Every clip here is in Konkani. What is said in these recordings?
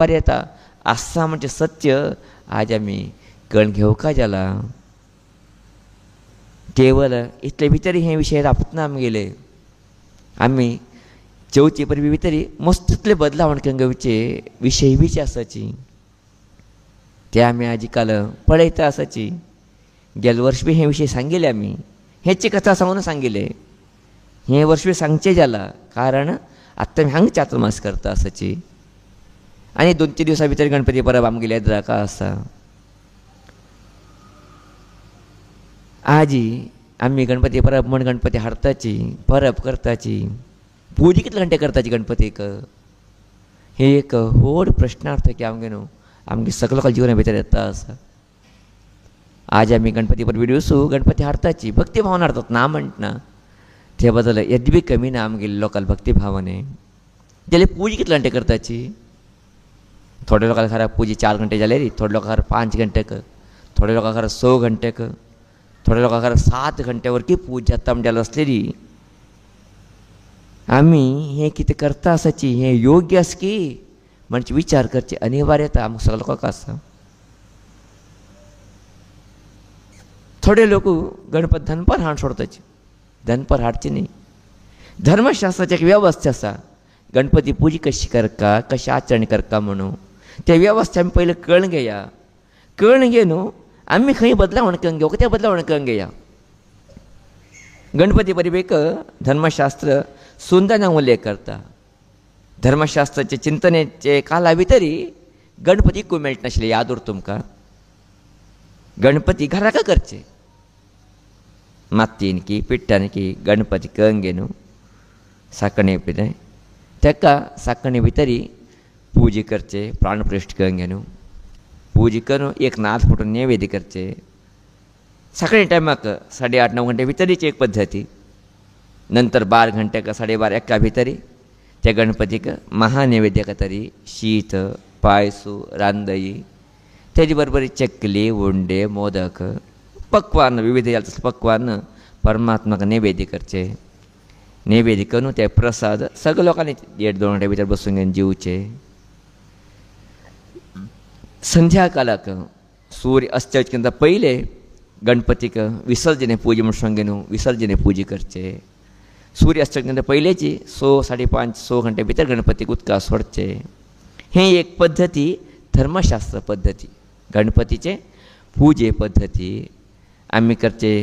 येता आसा म्हणजे सत्य आज आमी कळून घेवका जाला. केवळ इतले भितर हे विशय राबतना आमगेले आमी जेवचे परबी भितरी मस्त इतले बदलावण घेवचे विशय बीचे आसाची ते आमी आजी काल पळयता आसाची. गेल्या वर्ष बी हे विशय सांगिल्ले आमी हेची कथा सांगून सांगिल्ले हे वर्ष बी सांगचे जाला कारण आत्ता आमी हांगा चातुर्मास करता आसाची आनी 2-3 दिवसां भितर गणपती परब आमगेल्या येद्राका आसा. आजी आमी गणपती परब म्हण गणपती हाडटाची परब करताची पुजा कितले घंटे करताची गणपतीक हे एक व्हड प्रश्नार्थ की आमगे न्हू आमगे सगळे लोकांच्या जिवना भितर येता आसा. आज आमी गणपती परबी दिवसू गणपती हाडटाची भक्ती भावना हाडटात ना म्हणटना ते बदल येद बी कमी ना आमगेले लोकल भक्ती भावने. जाल्यार पुजा कितले घंटे करताची थोडे लोकांक खरा पुजी 4 घंटे जाले री थोडे लोकांक खरा 5 घंटेक थोडे लोकांक खरा 6 घंटेक थोडे लोकांक खरा 7 घंटे वरकी पूजा जाता म्हणल्यार असले री आमी हे कितें करता आसाची हे योग्य आसा की म्हणजे विचार करचे अनिवार्यता आमकां सगळ्या लोकांक आसा. थोडे लोक गणपती दनपार हाड सोडताचे दनपार हाडचे न्ही. धर्मशास्त्राची एक व्यवस्था आसा गणपती पुजी कशी करता कशी आचरण करता म्हणून ते व्यवस्था आमी पयलीं कळून घेया. कळून घे न्हू आमी खंय बदलावण करून घेवं ते बदलावण करून घेया. गणपती परिवेक धर्मशास्त्र सुंदर उल्लेख करता. धर्मशास्त्राचे चिंतनेचे काला भितरी गणपती खूब मेळटनाशिल्ले याद उर तुमकां. गणपती घराक करचे मातयेन की पिट्टान की गणपती करून घे न्हू साकणे पिताय तेका साकणे भितरी पूजा करचे प्राणप्रतिष्ठ करून घे न्हू पूजा करून एक नाद फुटून नैवेद्य करचे. सकाळी टायमाक 8:30-9 घंटे भितरीची एक पद्दती नंतर 12 घंट्याक 12:30-1 भितरी त्या गणपतीक महानैवेद्याक तरी शीत पायसू रांदई तेजे बरोबर चकली उंडे मोदक पक्वान विविध पक्वान परमात्माक नैवेद्य करचे. नैवेद्य करून ते प्रसाद सगळ्या लोकांनी 1-2 घंटे भितर बसून घेवन जेवचे. संध्या कालाक सूर्य अस्तचेंत पयले गणपतीक विसर्जने पूजा म्हणून सांगून विसर्जने पूजा करचे. सूर्य अस्तचेंत पयलेची 6-5:30-6 घंटे भितर गणपतीक उदकाक सोडचे. हे एक पद्दती धर्मशास्त्र पद्दती गणपतीचे पूजे पद्दती आमी करचे.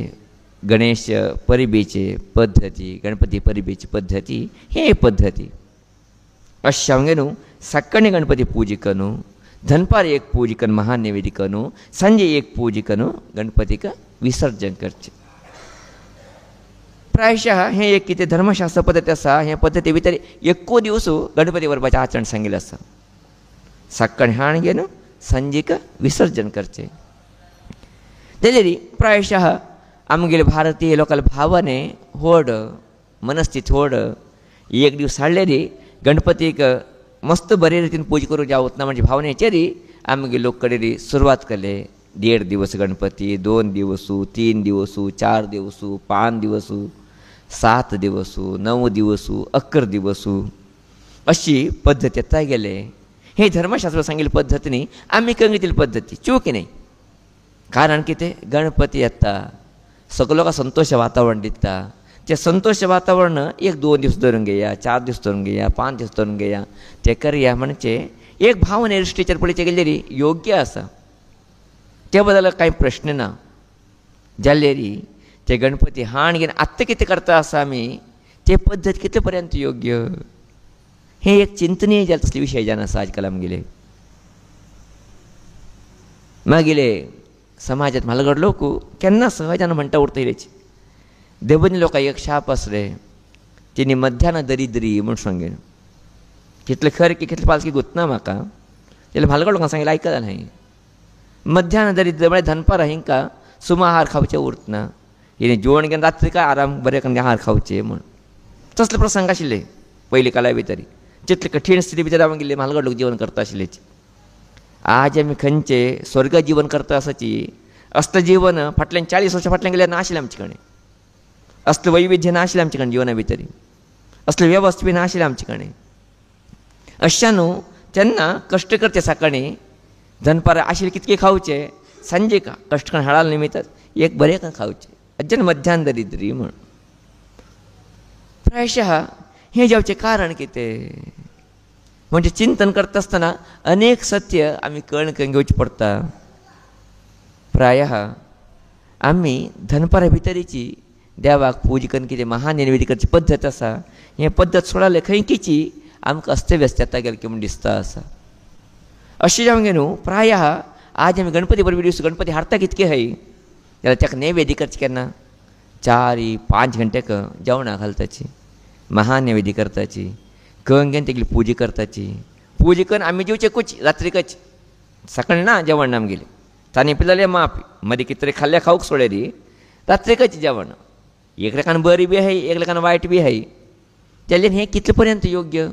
गणेश परिबेचे पद्दती गणपती परिबेची पद्दती हे पद्दती अशें हांवें न्हू सकाळी गणपती पूजा करून दनपार एक पूजा करून महानैवेद्य करून सांजे एक पूजा करून गणपतीक विसर्जन करचे. प्रायशः हे एक कितें धर्मशास्त्र पद्दती आसा हे पद्दती भितर 1 दिवस गणपती वरपाचें आचरण सांगिल्लें आसा. सकाळी हाण घेवन सांजेक विसर्जन करचे. जाल्यार प्रायशः आमगेले भारतीय लोकल भावने व्हड मनस्थिती व्हड 1 दीस हाडले री गणपतीक मस्त बरे रितीन पूजा करूं जावत ना म्हणजे भावनेचेर आमगे लोक कडेन सुरवात केले. 1.5 दिवस गणपती 2 दिवस 3 दिवस 4 दिवस 5 दिवस 7 दिवस 9 दिवस 11 दिवस अशी पद्दत येता गेले. हे धर्मशास्त्र सांगिल्ले पद्दत न्ही आमी करून घेतिल्ली पद्दती चूक न्ही. कारण कितें गणपती येता सगळो लोकांक संतोश वातावरण दिता. ते संतोश वातावरण 1-2 दीस धरून घेया 4 दीस धरून घेया 5 दीस धरून घेया ते करया म्हणजे एक भावने दृश्टीचेर पळयचे गेल्यार योग्य आसा. ते बद्दल कांय प्रश्न ना. जाल्यार ते गणपती हाण घेवन आत्तां कितें करता आसा आमी ते पद्दत कितले पर्यंत योग्य हे एक चिंतनीय जाता तसले विशय जावन आसा आजकाल आमगेले. मागेले समाजात म्हालगड लोक केन्ना सहजान म्हणटा उरता येयलेची देवनी लोकांक एक शाप आसले तेणी मध्यान दरिद्री म्हूण सांगेन कितले खरें की कितले पालकी गुतना म्हाका जाल्यार म्हालगड लोकांक सांगिल्लें आयकता न्हय. मध्यान दरिद्र म्हळ्यार दनपार हिंका सुमा आहार खावचें उरतना हिणें जेवण घेवन रात्री काय आराम बरें करून आहार खावचे म्हूण तसले प्रसंग आशिल्ले पयलीं काला भितरी. जितले कठीण स्थिती भितर आमगेले म्हालगड लोक जीवन करता आशिल्लेचे. आज आमी खंयचे स्वर्ग जीवन करता आसाची असलें जीवन फाटल्यान 40 वर्सां फाटल्यान गेल्यार नाशिल्लें आमचे कडेन. असलें वैविध्य नाशिल्लें आमचे कडेन जिवना भितर असले वेवस्था बी नाशिल्ले आमचे कडेन. अशा न्हू तेन्ना कश्ट करचे सकाळी दनपार आशिल्ले कितके खावचे सांजेक कश्ट करून हाडाल निमित्त एक बरें खावचे अज्जन मध्यान दरिद्री म्हण प्रायशः हे जावचें कारण कितें म्हणजे चिंतन करता आसतना अनेक सत्य आमी कळून घेवची पडटा प्रायः आमी दनपारा भितरीची देवाक पूजा करून कितें महान नैवेद्य करची पद्दत आसा हे पद्दत सोडले खंयकीची आमकां अस्तव्यस्त येता गेले की म्हण दिसता आसा अशें जावंक न्हू प्रायः आज आमी गणपती बरोबर दिवस गणपती हारता कितके हय जाल्यार ताका नैवेद्य करचें केन्ना 4-5 घंटेक जेवणां घालताची महान नैवेद्य करताची कंगेन तेगेली पूजा करताची पूजा करून आमी जेवचेकूच रात्रीकच सकाळी ना जेवण ना आमगेलें तांणी पिल्याले माप मदीं कितें तरी खाल्ल्या खावंक सोडली रात्रीकच जेवण एक लेखान बरी बी आहाय एक लेखान वायट बी आहाय जाल्यार हें कितले पर्यंत योग्य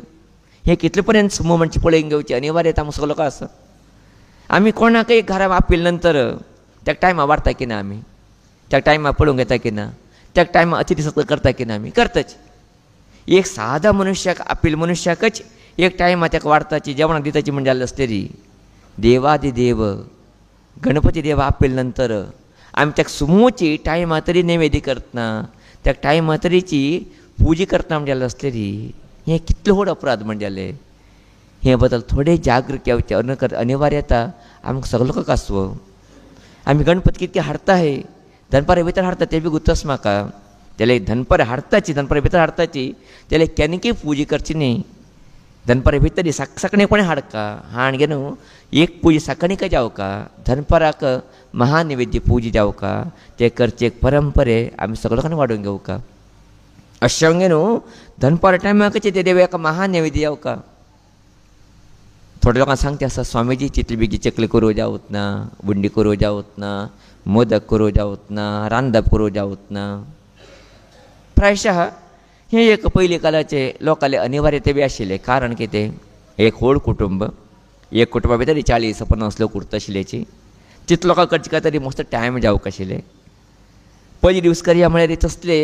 हें कितले पर्यंत समूह म्हणचे पळोवन घेवची अनिवार्यता आमकां सगळो आसा आमी कोणाकय घरा आपिल्ले नंतर त्या टायमार वाडटा की ना आमी त्या टायमार पळोवंक येता की ना त्या टायमार अतिथी सत्कार करता की ना आमी करताच एक सादा मनशाक आपिल्ले मनशाकच एक टायमार ताका वाडटाची जेवणाक दिताची म्हणजे जाल्ले आसतरी देवादी देव गणपती देव आपिल्ले नंतर आमी ताका समूची टायमार तरी नैवेद्य करतना त्या टायमार तरीची पूजा करतना म्हणजे जाल्ले आसतरी हें कितलो व्हड अपराध म्हणजे जालें हे बद्दल थोडे जागृत येवचे अनिवार्यता आमकां सगळो आसवो आमी गणपती कितके हाडता हे दनपारा भितर हाडटा तें बी गुत्तस म्हाका जाल्यार दनपारा हाडटाची दनपारा भितर हाडटाची जाल्यार केन्नाय पूजा करची न्ही दनपारा भितर सकाळी कोणें हाडका हाण गे न्हू एक पूजा सकाळीक जावका दनपाराक महान नैवेद्य पूजा जावका ते करचे एक परंपरे आमी सगळो कडेन वाडोवन घेवका अशें गे न्हू दनपारा टायमाकच ते देवाक महान नैवेद्य जावका थोड्या लोकांक सांगता आसा स्वामीजी चितली बेगी चकली करूं जावत ना बुंदी करूं जावत ना मोदक करूं जावत ना रांदप करूं जावत ना प्रायशः हे एक पयलीं काळाचे लोकांले अनिवार्यते बी आशिल्ले कारण कितें एक व्हड कुटुंब एक कुटुंबा भितर 40-50 लोक उरता आशिल्लेची तितलो लोकांक करचे काय तरी मस्त टायम जावंक आशिल्ले पयलीं दीस करया म्हळ्यार तसले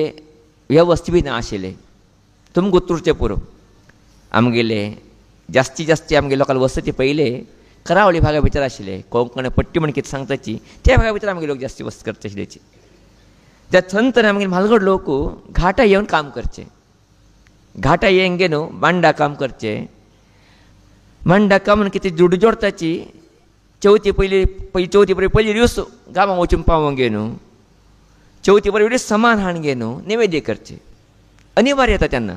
वेवस्था बी ना आशिल्ले तुमकां उतरचें पुरो आमगेले जास्तीत जास्त आमगे लोकांक वसती पयले करावळी भागा भितर आशिल्ले कोंकण पट्टी म्हण कितें सांगताची त्या भागा भितर आमगे लोक जास्ती वस्त करचे आशिल्लेची त्या थंत आमगे म्हालगड लोक घाटा येवन काम करचे घाटा येवन गे न्हू मांडा काम करचे मांडा काम म्हणून कितें जुड जोडताची चवथी पयली दिवस गांवां वचून पावोंक गे न्हू चवथी पयली समान हाण गे न्हू नैवेद्य करचे अनिवार्य येता तेन्ना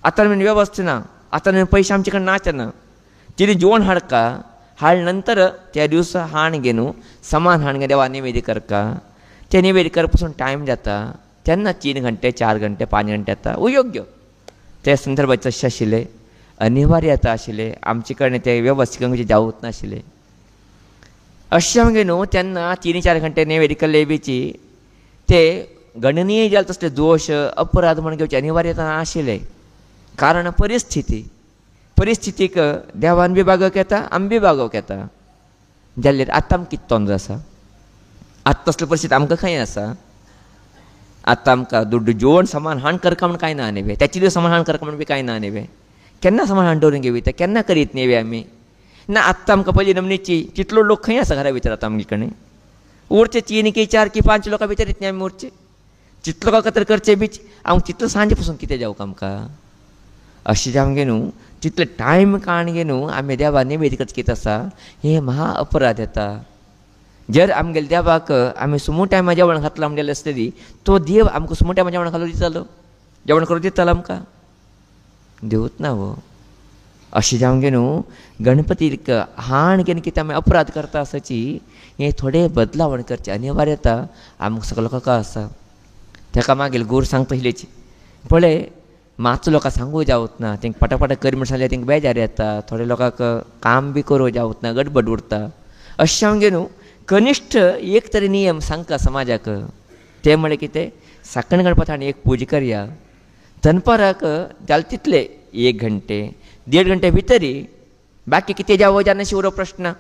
आतां म्हणजे वेवस्था ना आतां पयशे आमचे कडेन ना तेन्ना कितें जेवण हाडका हाड नंतर त्या दिवसा हाण गे न्हू समान हाण गे देवा नैवेद्य करका ते नैवेद्य करपा पासून टायम जाता तेन्ना 3 घंटे 4 घंटे 5 घंटे येता अयोग्य त्या संदर्भात तशें आशिल्लें अनिवार्यता आशिल्लें आमचे कडेन ते वेवस्थीत जावूच नाशिल्लें अशें आमगे न्हू तेन्ना 3-4 घंटे नैवेद्य केल्ले बीची ते गणनीय जाले तसले दोश अपराध म्हण घेवचे अनिवार्यता आशिल्ले कारण परिस्थितीक देवान बी बागोवक येता आमी बी बागोवक येता जाल्यार आतां आमकां कितें तोंड आसा आतां तसली परिस्थिती आमकां खंय आसा आतां आमकां दुड्ड जेवण समान हाण करका म्हण कांय ना न्ही त्याची दिवस समान हाण करका म्हण बी कांय ना न्ही केन्ना समान हाण दवरून घेवी केन्ना करीत न्ही आमी ना आत्तां आमकां पयली नमनीची कितलो लोक खंय आसा घरा भितर आतां आमगे कडेन उरचे 3 की 4 की 5 लोकां भितर न्ही आमी उरचे जितलो लोकां खातीर करचे बीच आमकां तितलो सांजे पासून कितें जावंक आमकां अशें जावंक गे न्हू तितले टायम काण गे न्हू आमी देवा नैवेद्य करचें कितें आसा हे महा अपराध येता जर आमगेल्या देवाक आमी सुमो टायमार जेवण घातलां म्हणलें आसतली तो देव आमकां सुमो टायमार जेवण घालूं दितालो जेवण करूं दितालो आमकां देवूच ना वो अशें जावंक गे न्हू गणपतीक हाण घेवन कितें आमी अपराध करता आसची हें थोडें बदलावण करचें अनिवार्यता आमकां सगळ्या लोकांक आसा ताका मागीर गोर सांगता आशिल्लेची पळय मातसो लोकांक सांगूं जावत ना तेंकां पटापटा कर म्हण सांगल्यार तेंकां बेजार येता थोड्या लोकांक काम बी करूं जावत ना गडबड उरता अशें जावंक गे न्हू कनिश्ठ एक तरी नियम सांगता समाजाक ते म्हळ्यार कितें साकण गणपती हांणी एक पूजा करया दनपाराक जालें तितले 1 घंटे 1.5 घंटे भितरी बाकी कितें जावं जायना शिवरो प्रश्न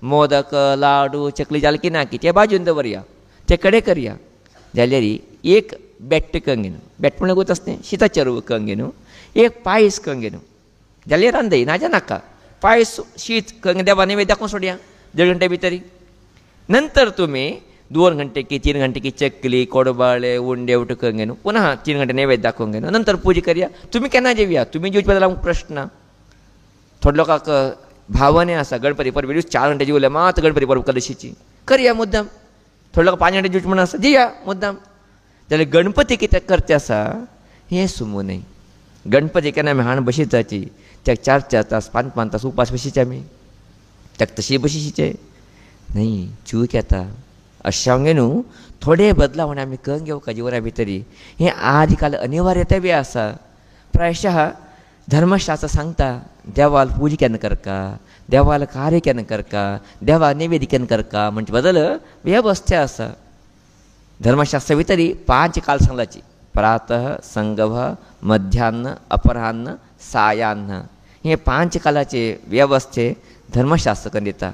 मोदक लाडू चकली जालें की ना की ते बाजून दवरया ते कडे करया जाल्यार एक बेट्ट कंगेन बेट्ट म्हणल्यार गोत आसता शीताचेर कंगेन एक पायस कंगेन जाल्यार रांदय नाजा नाका पाय शीत देवा नैवेद्य दाखवून सोडया 1.5 घंटे भितरी. नंतर तुम्ही 2 घंटे की 3 घंटे की चकली कोडबाळे उंडे उठक घेणं पुन्हा 3 घंटे नैवेद्य दाखवून घेणं नंतर पूजा करूया. तुम्ही केन्ना जेवया तुम्ही जेवचे बद्दल प्रश्न. थोड्या लोकांक भावने आसा गणपती परब 4 घंटे जेवले मात गणपती परब कलशीची करया मुद्दाम. थोडे लोक 5 घंटे जेवचे म्हणून आसा जेया मुद्दाम. जाल्यार गणपती कितें करचे आसा हें सुमू न्हय. गणपती केन्ना आमी हाण बशीत जाची त्याक 4-4 तास 5-5 तास उपास बशीचे आमी त्याक तशी बशीचे न्हय. चूक येता अशें न्हू थोडे बदलावण आमी करून घेवका जिवरा भितरी. हें आज काल अनिवार्यता बी आसा. प्रायशः धर्मशास्त्र सांगता देवाल पूजा केन्ना करका देवाल कार्य केन्ना करका देवा नैवेद्य केन्ना करका म्हणजे बदल व्यवस्था आसा. धर्मशास्त्र भितरी 5 काल सांगलाची प्रातः संगव मध्यान्न अपराह्न सायान्न हे 5 कालाचे व्यवस्थे धर्मशास्त्र करून दिता.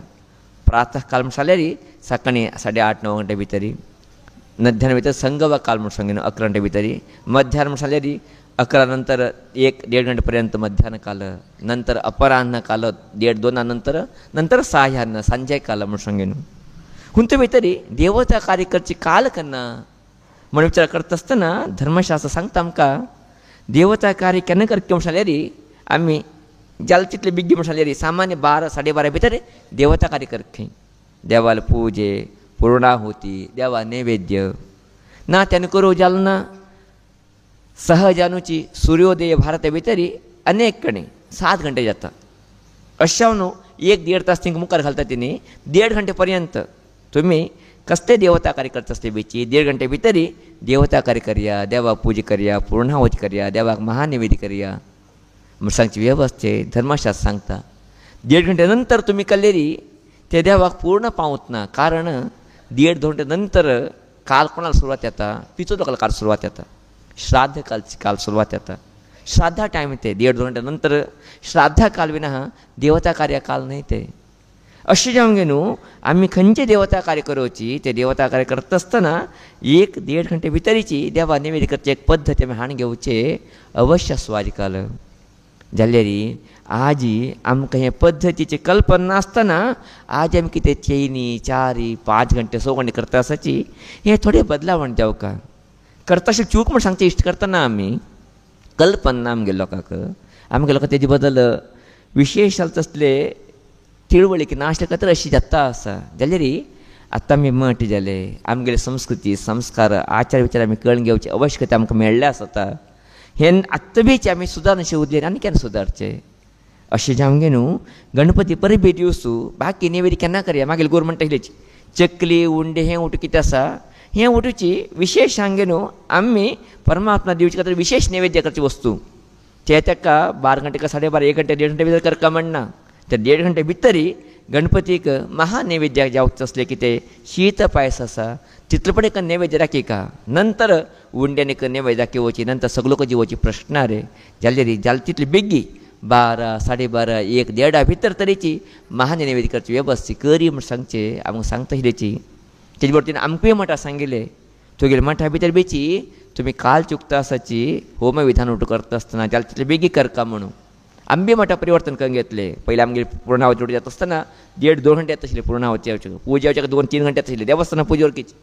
प्रातः काल म्हणून जाल्यार सकाळी 8:30-9 घंटे भितरी. मध्याह्न भितर संगव काल म्हणून सांगितलं 11 घंटे भितरी. मध्याह्न म्हणून जाल्यार 11 नंतर 1-1.5 घंटे पर्यंत मध्याह्न काल. नंतर अपराह्न काल 1:30-2 नंतर सायान्न संजय काल म्हणून सांगितलं. हुंते भितरी देवता कार्य करची काल केन्ना म्हणून विचार करता आसतना धर्मशास्त्र सांगता आमकां देवता कार्य केन्ना करचें म्हणून जाल्यार आमी जाल तितले बेगीन म्हणून जाल्यार सामान्य 12-12:30 भितर देवता कार्य करचें. देवाल पूजे पूर्णाहुती देवा नैवेद्य ना तेन्ना करूं जाल ना. सहजानुची सूर्योदय भारता भितरी अनेक कडेन 7 घंटे जाता. अशें न्हू 1-1.5 तास तिंका मुखार घालता तेणी 1.5 घंटे पर्यंत तुम्ही कसले देवता कार्य करता असले बेची 1.5 घंटे भितरी देवता कार्य करया देवा पूजा करया पूर्णाहुती करया देवाक महानैवेद्य करया म्हूण सांगची व्यवस्थे धर्मशास्त्र सांगता. 1.5 घंटे नंतर तुम्ही कल्लेरी ते देवाक पूर्ण पावत ना. कारण 1.5-2 घंटे नंतर काल कोणाला सुरवात येता पिचो लोकांना काल सुरवात येता. श्राद्ध कालची काल सुरवात येता. श्राद्धा टायम ते 1.5-2 घंटे नंतर श्राद्धा काल विना देवता कार्य काल नाही ते. अशें जावंक न्हू आमी खंयचे देवता कार्य करवची ते देवता कार्य करता आसतना 1-1.5 घंटे भितरीची देवा नैवेद्य करची एक पद्दत आमी हाण घेवचे अवश्य आसू आज काल. जाल्यार आजी आमकां हे पद्दतीची कल्पना नासतना आज आमी कितें 3-4-5 घंटे 6 घंटे करता आसाची हें थोडें बदलावण जावका. करता अशें चूक म्हूण सांगचे इश्ट करतना आमी कल्पना आमगे लोकांक आमगे लोकांक तेजे बदल विशेश तसले तिळवळीक नाशले खातीर अशी जाता आसा. जाल्यार आतां आमी मठ जाले आमगेले संस्कृती संस्कार आचार विचार आमी कळून घेवचे अवश्यकता आमकां मेळ्ळे आसता. हे आत्तां बीच आमी सुदारनशे उरले आनी केन्ना सुदारचे अशें जावंक न्हू. गणपती परबे दिवसू बाकी नैवेद्य केन्ना करया मागीर गोरमेंट आयलेची चकली उंडे हें उठ कितें आसा हें उठूची विशेश सांगे न्हू आमी परमात्मा दिवचे खातीर विशेष नैवेद्य करची वस्तू ते ताका 12 घंटे का 12:30 1 घंटे 1.5 घंटे भितर करका म्हणना. ते 1.5 घंटे भितरी गणपतीक महानैवेद्य जावचें असलें कितें शीत पायस आसा तितले पण एक नैवेद्य दाखयका. नंतर उंड्यान नैवेद्य दाखोवची नंतर सगळो जेवची प्रश्न रे जाल्यार जाल तितली बेगी 12, 12:30, 1-1:30 भितर तरेची महानैवेद्य करची वेवस्थीत करी म्हूण सांगचे आमकां सांगता आशिल्लेची. तेजे बरोबर आमकांय मठां सांगिल्लें तुगेले मठा भितर बेची तुमी काल चुकता आसाची होम विधान उठ करता आसतना जाल्यार तितले बेगी करका म्हणून आंबे मठा परिवर्तन करून घेतले. पयलीं आमगे पूर्णावती उठोवची जाता आसतना 1.5-2 घंटे येता आशिल्ले पूर्णावती पूजा येवचे 2-3 घंटे आशिल्ले देवस्थाना पुजा वरकीची.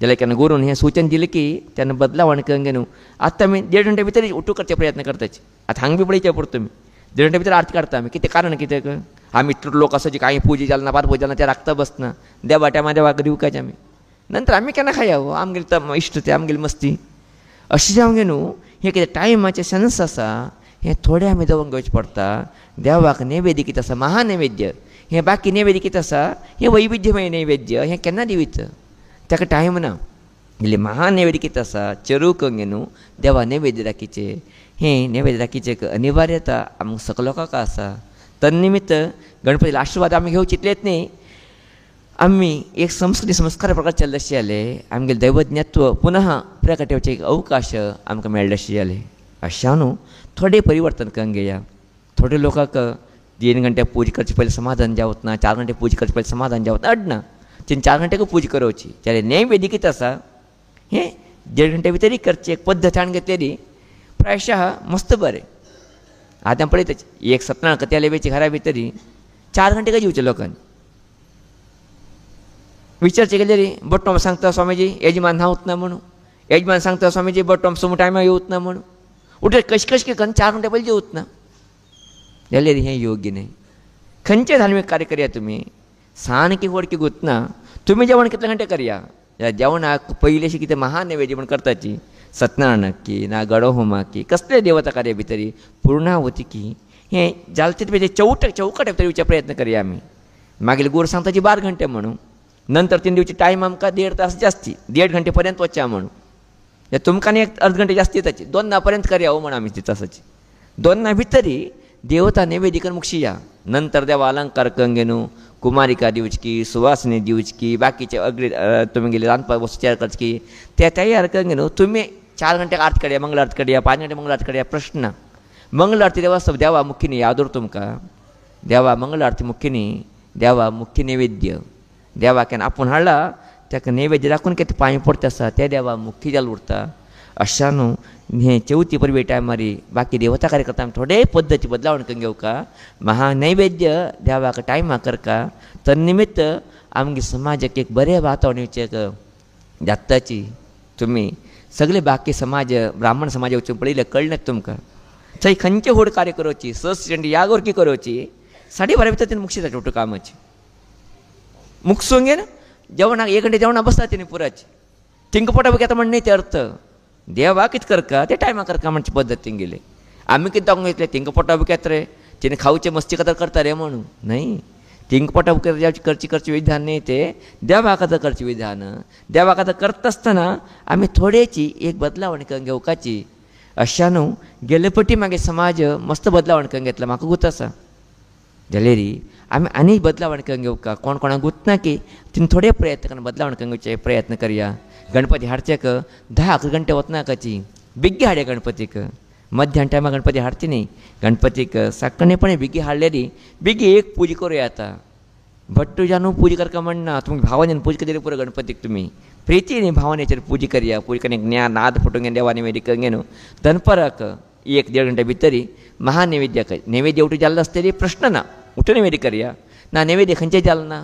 जाल्यार केन्ना गुरून हें सूचन दिलें की तेन्ना बदलावण करून न्हू आतां आमी 1.5 घंटे भितर उठू करचे प्रयत्न करताचे. आतां हांगा बी पळयचे पडटा तुमी 1.5 घंटे भितर आरती काडटा आमी कितें कारण कित्याक आमी इतलो लोक आसा जे कांय पुजा जालना पात पुजा जालना ते राखता बसना देवा टायमा देवाक दिवकाचे आमी नंतर आमी केन्ना खाया आमगेले इश्ट ते आमगेली मस्ती अशें जावंक न्हू. हें कितें टायमाचें सेन्स आसा हें थोडें आमी दवरून घेवचें पडटा. देवाक नैवेद्य कितें आसा महानैवेद्य हें बाकी नैवेद्य कितें आसा हें वैविध्यमय नैवेद्य हें केन्ना दिवच ताका टायम ना. इल्लें महानैवेद्य कितें आसा चरू करून न्हू देवा नैवेद्य दाखयचें हें नैवेद्य दाखयचें अनिवार्यता आमकां सगळ्या लोकांक आसा. तन्निमित्त गणपतीला आशिर्वाद आमी घेवचे इतलेंच न्ही आमी एक संस्कृती संस्कार प्रकार चल्ले अशें जालें आमगेलें दैवज्ञत्व पुनः प्रकट येवचे एक अवकाश आमकां मेळ्ळे अशें जालें. अशें न्हू थोडें परिवर्तन करून घेया. थोडे लोकांक 3 घंटे पूजा करचे पयलीं समाधान जावत ना 4 घंटे पूजा करचे पयलीं समाधान जावत अडना तीन 4 घंटे पूजा करवची. जाल्यार नैवेद्य कितें आसा हें 1.5 घंटे भितर करची एक पद्दत हांवें घेतलेली प्रायशः मस्त बरें. आतां पळयत एक सत्यनारायण कथा लेवेची घरा भितरी 4 घंटे काय जेवचे लोकांनी विचारचे गेले रे बट्टो सांगता स्वामीजी यजमान ना म्हणून यजमान सांगता स्वामीजी बट्टो समोर टायमा येवत ना म्हणून उठे कशे करून 4 घंटे पयलीं जेवत ना जाल्यार हें योग्य न्हय. खंयचे धार्मीक कार्य करया तुमी साणकी वडकी गुतना तुमी जेवण कितले घंटे करया जेवणाक पयलींशी कितें महान नैवेद्य म्हण करताची सत्यनारायणाक की ना गडो होमाक की कसले देवता कार्य भितरी पूर्णाहुती की हें जालें तितले चौकट भितर प्रयत्न करया आमी. मागीर गोर सांगताची 12 घंटे म्हणून नंतर 3 दिवची टायम आमकां 1.5 तास जास्ती 1.5 घंटे पर्यंत वचया म्हणून तुमकां आनी 1 अर्द घंटे जास्ती येताची 2 पर्यंत करया हो म्हणून आमी 3 तासाची 2 भितरी देवता नैवेद्य करून मुक्षिया नंतर देवा अलंकार करूंक न्हू कुमारिका दिवचकी सुवासिनी दिवचकी बाकीचे अग्री तुमी गेले रांदपाक वस्तू तयार करचकी ते तयार करूंक न्हू तुमी 4 घंटे आरती काडया मंगळ आरती काडया 5 घंटे मंगळ आरती काडया प्रश्न ना. मंगळ आरती देवा मुख्य न्ही याद तुमकां देवा मंगळ आरती मुख्य न्ही देवा मुख्य नैवेद्य देवा केन्ना आपूण हाडला ताका नैवेद्य राखून कितें पांय पडता आसा ते देवा मुख्य जाल उरता. अशा न्हू हें चवथी परबे टायमारी बाकी देवता कार्यकर्ता आमी थोडे पद्दती बदलावण करून घेवका महानैवेद्य देवाक टायमा करका तन्निमित्त आमगे समाजाक एक बरें वातावरण येवचें जाताची. तुमी सगळे बाकी समाज ब्राह्मण समाज वचून पळयले कळ्ळें तुमकां थंय खंयचे व्हड कार्य करवची सस्टेंड यागोरकी करवची 12:30 भितर तेणी मुक्षी जाता कामाची मुखसूंक येना जेवणाक 1 घंटे जेवणाक बसता तेणी पुराची थिंक पोटा घेता म्हण न्ही ते अर्थ देवा कितें करका ते टायमा करका म्हणचे पद्दतीन गेले. आमी कितें दाखोवंक येतले थिंक पोटा घेता रे तेणी खावचे मस्ती खातीर करता रे म्हणून न्हय थिंक पोटा करची विधान न्ही ते देवा खातीर करचे विधान देवा खातीर करता आसतना आमी थोडेची एक बदलावण करून घेवपाची. अशा न्हू गेले पटी मागीर समाज मस्त बदलावण करून घेतला म्हाका गुत आसा जाल्यार आमी आनी बदलावण करून घेवका कोण कोणाक गुतना की तिने थोडे प्रयत्न करून बदलावण करून घेवचे प्रयत्न करया. गणपती हाडचेक 10-11 घंटे वचनाकाची बेग्गी हाडया गणपतीक मध्यान टायमार गणपती हाडची न्ही गणपतीक साकणेपणे बेगी हाडलेली बेगी एक पूजा करूं येता भट्टुजा न्हू पूजा करता म्हणना तुमी भावनेन पूजा केली पुरो गणपतीक तुमी प्रितीन भावनेचेर पूजा करया पूजा करून ज्ञान नाद फुटूंक घे देवा नैवेद्य करूंक न्हू दनपराक 1-1.5 घंटे भितरी महानैवेद्याक नैवेद्य उठी जाल्लो आसतली प्रश्न ना उठून नैवेद्य करया ना नैवेद्य खंयचें जालें ना